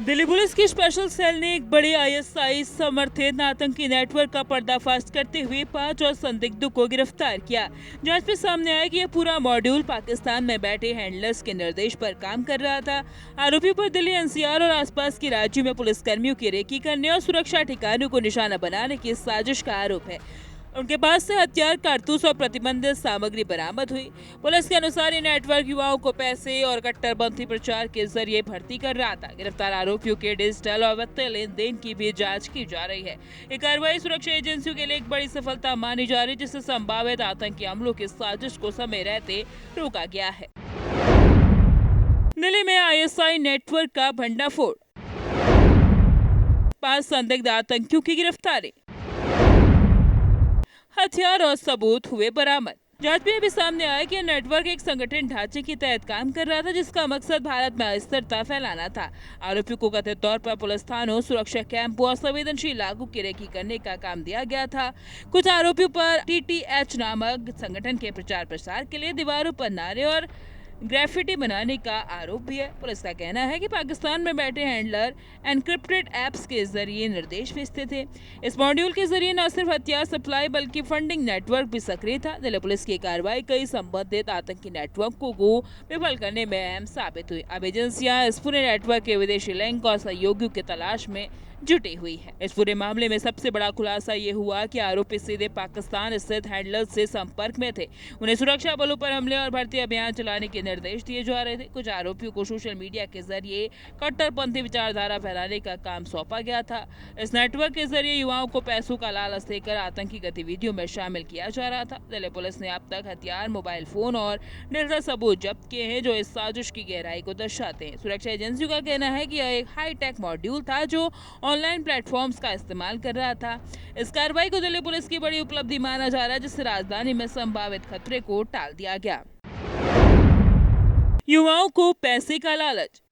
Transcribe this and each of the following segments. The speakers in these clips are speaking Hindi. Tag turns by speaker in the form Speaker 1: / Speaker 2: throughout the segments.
Speaker 1: दिल्ली पुलिस की स्पेशल सेल ने एक बड़े आईएसआई समर्थित आतंकी नेटवर्क का पर्दाफाश करते हुए 5 और संदिग्धों को गिरफ्तार किया। जांच में सामने आया कि यह पूरा मॉड्यूल पाकिस्तान में बैठे हैंडलर्स के निर्देश पर काम कर रहा था। आरोपियों पर दिल्ली एनसीआर और आसपास के राज्यों में पुलिसकर्मियों की रेकी करने और सुरक्षा ठिकानों को निशाना बनाने की साजिश का आरोप है। उनके पास से हथियार, कारतूस और प्रतिबंधित सामग्री बरामद हुई। पुलिस के अनुसार ये नेटवर्क युवाओं को पैसे और कट्टरपंथी प्रचार के जरिए भर्ती कर रहा था। गिरफ्तार आरोपियों के डिजिटल और वित्तीय लेन देन की भी जांच की जा रही है। ये कार्रवाई सुरक्षा एजेंसियों के लिए एक बड़ी सफलता मानी जा रही है, जिससे संभावित आतंकी हमलों की साजिश को समय रहते रोका गया है। दिल्ली में आईएसआई नेटवर्क का भंडाफोड़, 5 संदिग्ध आतंकियों की गिरफ्तारी, हथियार और सबूत हुए बरामद। जांच में भी सामने आया कि यह नेटवर्क एक संगठन ढांचे के तहत काम कर रहा था, जिसका मकसद भारत में अस्थिरता फैलाना था। आरोपियों को कथित तौर पर पुलिस थानों, सुरक्षा कैंपों और संवेदनशील इलाकों की रेकी करने का काम दिया गया था। कुछ आरोपियों पर टीटीएच नामक संगठन के प्रचार प्रसार के लिए दीवारों पर नारे और ग्रेफिटी बनाने का आरोप भी है। पुलिस का कहना है कि पाकिस्तान में बैठे हैंडलर एनक्रिप्टेड ऐप्स के जरिए निर्देश भेजते थे। इस मॉड्यूल के जरिए न सिर्फ हथियार सप्लाई बल्कि फंडिंग नेटवर्क भी सक्रिय था। दिल्ली पुलिस की कार्रवाई कई संबंधित आतंकी नेटवर्कों को विफल करने में अहम साबित हुई। अब एजेंसियां इस पूरे नेटवर्क के विदेशी लिंक और सहयोगियों की तलाश में जुटी हुई है। इस पूरे मामले में सबसे बड़ा खुलासा ये हुआ कि आरोपी सीधे पाकिस्तान स्थित हैंडलर्स से संपर्क में थे। उन्हें सुरक्षा बलों पर हमले और भर्ती अभियान चलाने के निर्देश दिए जा रहे थे। कुछ आरोपियों को सोशल मीडिया के जरिए कट्टरपंथी विचारधारा फैलाने का काम सौंपा गया था। इस नेटवर्क के जरिए युवाओं को पैसों का लालच देकर आतंकी गतिविधियों में शामिल किया जा रहा था। दिल्ली पुलिस ने अब तक हथियार, मोबाइल फोन और डिजिटल सबूत जब्त किए हैं, जो इस साजिश की गहराई को दर्शाते हैं। सुरक्षा एजेंसियों का कहना है कि यह एक हाईटेक मॉड्यूल था जो ऑनलाइन प्लेटफॉर्म्स का इस्तेमाल कर रहा था। इस कार्रवाई को दिल्ली पुलिस की बड़ी उपलब्धि माना जा रहा है, जिससे राजधानी में संभावित खतरे को टाल दिया गया। युवाओं को पैसे का लालच,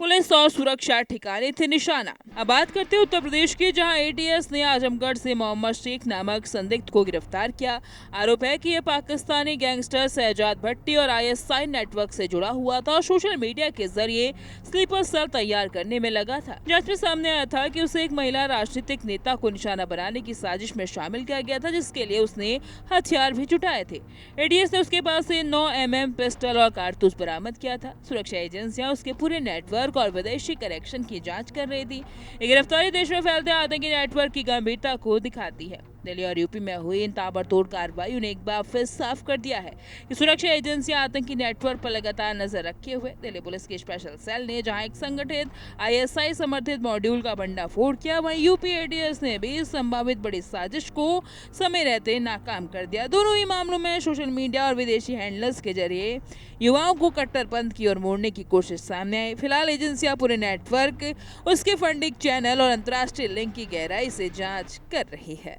Speaker 1: पुलिस और सुरक्षा ठिकाने थे निशाना। अब बात करते हैं उत्तर प्रदेश की, जहां एटीएस ने आजमगढ़ से मोहम्मद शेख नामक संदिग्ध को गिरफ्तार किया। आरोप है कि यह पाकिस्तानी गैंगस्टर शहजाद भट्टी और आईएसआई नेटवर्क से जुड़ा हुआ था और सोशल मीडिया के जरिए स्लीपर सेल तैयार करने में लगा था। जांच में सामने आया था कि उसे एक महिला राजनीतिक नेता को निशाना बनाने की साजिश में शामिल किया गया था, जिसके लिए उसने हथियार भी जुटाए थे। एटीएस ने उसके पास से 9 mm पिस्टल और कारतूस बरामद किया था। सुरक्षा एजेंसियां उसके पूरे नेटवर्क और विदेशी कनेक्शन की जांच कर रही थी। ये गिरफ्तारी देश में फैलते आतंकी नेटवर्क की गंभीरता को दिखाती है। दिल्ली और यूपी में हुई इन ताबड़तोड़ कार्रवाइयों ने एक बार फिर साफ कर दिया है कि सुरक्षा एजेंसियां आतंकी नेटवर्क पर लगातार नजर रखे हुए। दिल्ली पुलिस की स्पेशल सेल ने जहां एक संगठित आईएसआई समर्थित मॉड्यूल का भंडाफोड़ किया, वहीं यूपी एटीएस ने भी इस संभावित बड़ी साजिश को समय रहते नाकाम कर दिया। दोनों ही मामलों में सोशल मीडिया और विदेशी हैंडलर्स के जरिए युवाओं को कट्टरपंथ की ओर मोड़ने की कोशिश सामने आई। फिलहाल एजेंसियां पूरे नेटवर्क, उसके फंडिंग चैनल और अंतर्राष्ट्रीय लिंक की गहराई से जांच कर रही है।